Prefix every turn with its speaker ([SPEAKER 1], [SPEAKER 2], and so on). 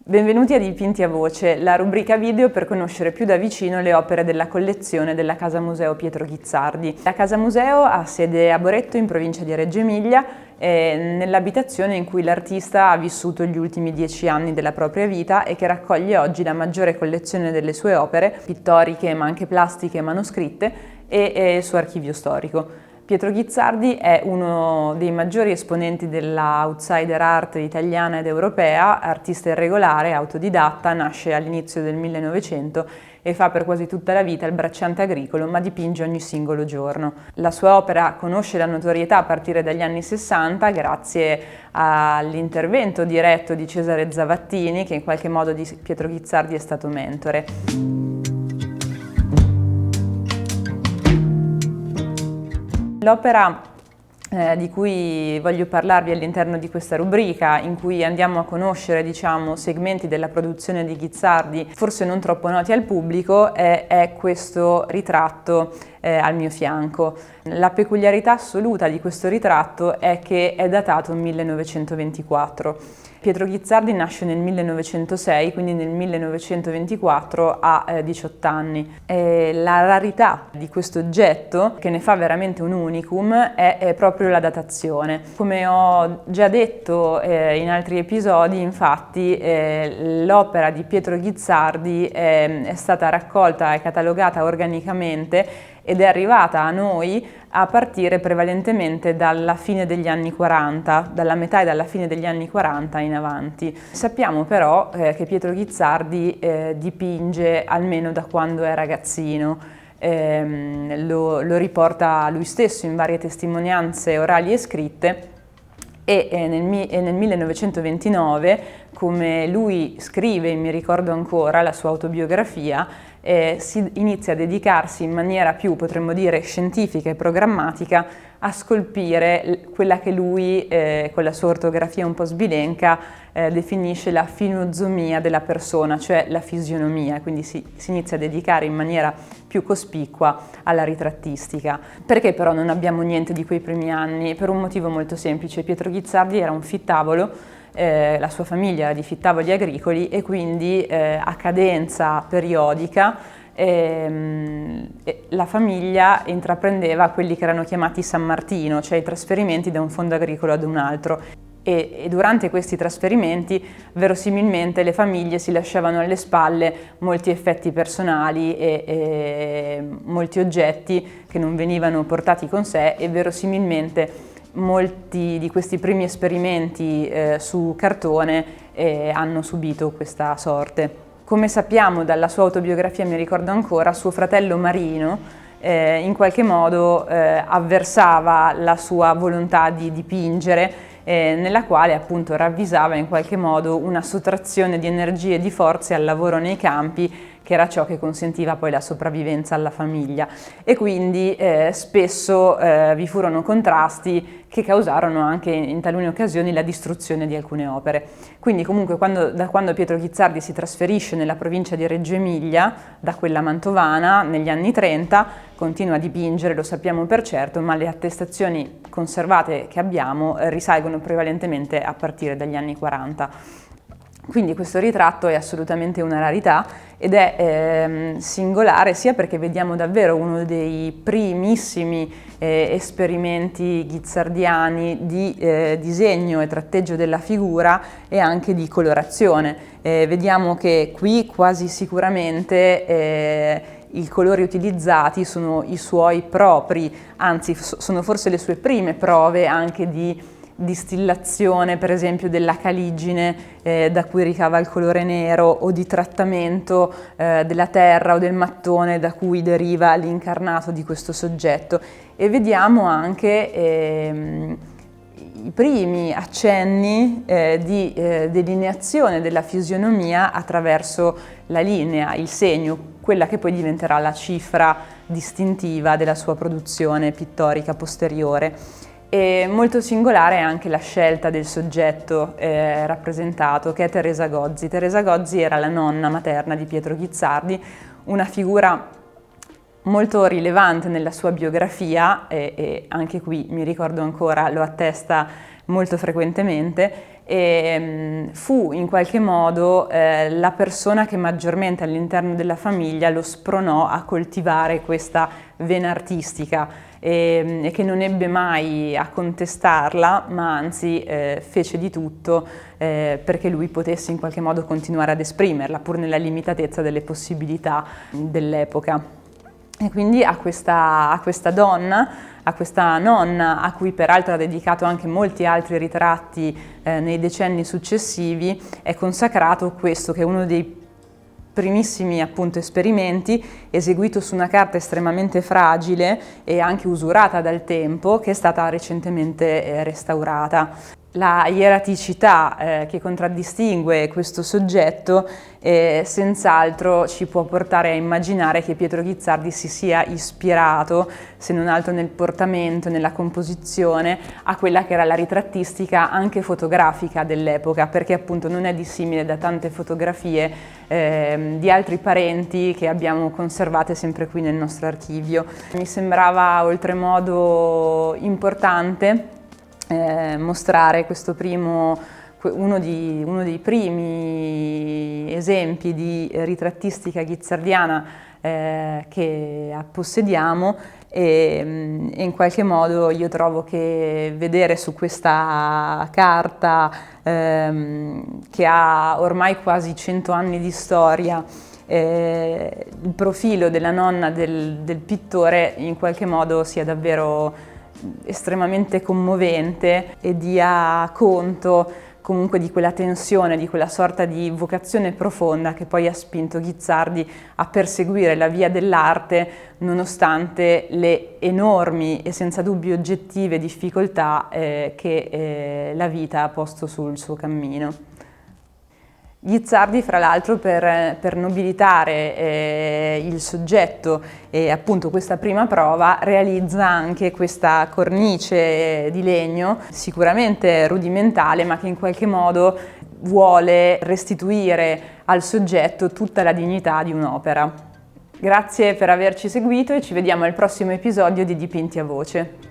[SPEAKER 1] Benvenuti a Dipinti a Voce, la rubrica video per conoscere più da vicino le opere della collezione della Casa Museo Pietro Ghizzardi. La Casa Museo ha sede a Boretto, in provincia di Reggio Emilia, nell'abitazione in cui l'artista ha vissuto gli ultimi 10 anni della propria vita e che raccoglie oggi la maggiore collezione delle sue opere, pittoriche ma anche plastiche e manoscritte, e il suo archivio storico. Pietro Ghizzardi è uno dei maggiori esponenti della outsider art italiana ed europea, artista irregolare, autodidatta, nasce all'inizio del 1900 e fa per quasi tutta la vita il bracciante agricolo, ma dipinge ogni singolo giorno. La sua opera conosce la notorietà a partire dagli anni 60 grazie all'intervento diretto di Cesare Zavattini, che in qualche modo di Pietro Ghizzardi è stato mentore. L'opera di cui voglio parlarvi all'interno di questa rubrica, in cui andiamo a conoscere, segmenti della produzione di Ghizzardi forse non troppo noti al pubblico, è questo ritratto al mio fianco. La peculiarità assoluta di questo ritratto è che è datato 1924. Pietro Ghizzardi nasce nel 1906, quindi nel 1924 ha 18 anni. La rarità di questo oggetto, che ne fa veramente un unicum, è proprio la datazione. Come ho già detto in altri episodi, infatti, l'opera di Pietro Ghizzardi è stata raccolta e catalogata organicamente ed è arrivata a noi a partire prevalentemente dalla fine degli anni 40, dalla metà e dalla fine degli anni 40 in avanti. Sappiamo però che Pietro Ghizzardi dipinge almeno da quando è ragazzino. Lo riporta lui stesso in varie testimonianze orali e scritte, e nel 1929, come lui scrive, mi ricordo ancora, la sua autobiografia, si inizia a dedicarsi in maniera più, potremmo dire, scientifica e programmatica a scolpire quella che lui, con la sua ortografia un po' sbilenca, definisce la finozomia della persona, cioè la fisionomia, quindi si inizia a dedicare in maniera più cospicua alla ritrattistica. Perché però non abbiamo niente di quei primi anni? Per un motivo molto semplice: Pietro Ghizzardi era un fittavolo, la sua famiglia era di fittavoli agricoli e quindi a cadenza periodica la famiglia intraprendeva quelli che erano chiamati San Martino, cioè i trasferimenti da un fondo agricolo ad un altro. E durante questi trasferimenti verosimilmente le famiglie si lasciavano alle spalle molti effetti personali e molti oggetti che non venivano portati con sé, e verosimilmente molti di questi primi esperimenti su cartone hanno subito questa sorte. Come sappiamo dalla sua autobiografia, mi ricordo ancora, suo fratello Marino in qualche modo avversava la sua volontà di dipingere, nella quale appunto ravvisava in qualche modo una sottrazione di energie e di forze al lavoro nei campi, che era ciò che consentiva poi la sopravvivenza alla famiglia, e quindi spesso vi furono contrasti che causarono anche in talune occasioni la distruzione di alcune opere. Quindi comunque da quando Pietro Ghizzardi si trasferisce nella provincia di Reggio Emilia, da quella mantovana, negli anni 30, continua a dipingere, lo sappiamo per certo, ma le attestazioni conservate che abbiamo risalgono prevalentemente a partire dagli anni 40. Quindi questo ritratto è assolutamente una rarità ed è singolare sia perché vediamo davvero uno dei primissimi esperimenti ghizzardiani di disegno e tratteggio della figura e anche di colorazione. Vediamo che qui quasi sicuramente i colori utilizzati sono i suoi propri, anzi sono forse le sue prime prove anche di distillazione, per esempio, della caligine da cui ricava il colore nero, o di trattamento della terra o del mattone da cui deriva l'incarnato di questo soggetto. E vediamo anche i primi accenni di delineazione della fisionomia attraverso la linea, il segno, quella che poi diventerà la cifra distintiva della sua produzione pittorica posteriore. E molto singolare è anche la scelta del soggetto rappresentato, che è Teresa Gozzi. Teresa Gozzi era la nonna materna di Pietro Ghizzardi, una figura molto rilevante nella sua biografia e anche qui mi ricordo ancora, lo attesta molto frequentemente, e fu in qualche modo la persona che maggiormente all'interno della famiglia lo spronò a coltivare questa vena artistica e che non ebbe mai a contestarla, ma anzi fece di tutto perché lui potesse in qualche modo continuare ad esprimerla, pur nella limitatezza delle possibilità dell'epoca. E quindi a questa donna, a questa nonna, a cui peraltro ha dedicato anche molti altri ritratti nei decenni successivi, è consacrato questo che è uno dei primissimi appunto esperimenti eseguito su una carta estremamente fragile e anche usurata dal tempo, che è stata recentemente restaurata. La ieraticità che contraddistingue questo soggetto senz'altro ci può portare a immaginare che Pietro Ghizzardi si sia ispirato, se non altro nel portamento, nella composizione, a quella che era la ritrattistica anche fotografica dell'epoca, perché appunto non è dissimile da tante fotografie di altri parenti che abbiamo conservate sempre qui nel nostro archivio. Mi sembrava oltremodo importante mostrare questo uno dei primi esempi di ritrattistica ghizzardiana che possediamo e in qualche modo io trovo che vedere su questa carta che ha ormai quasi 100 anni di storia il profilo della nonna del pittore in qualche modo sia davvero estremamente commovente e dia conto comunque di quella tensione, di quella sorta di vocazione profonda che poi ha spinto Ghizzardi a perseguire la via dell'arte nonostante le enormi e senza dubbio oggettive difficoltà che la vita ha posto sul suo cammino. Ghizzardi, fra l'altro, per nobilitare il soggetto e appunto questa prima prova, realizza anche questa cornice di legno, sicuramente rudimentale, ma che in qualche modo vuole restituire al soggetto tutta la dignità di un'opera. Grazie per averci seguito e ci vediamo al prossimo episodio di Dipinti a Voce.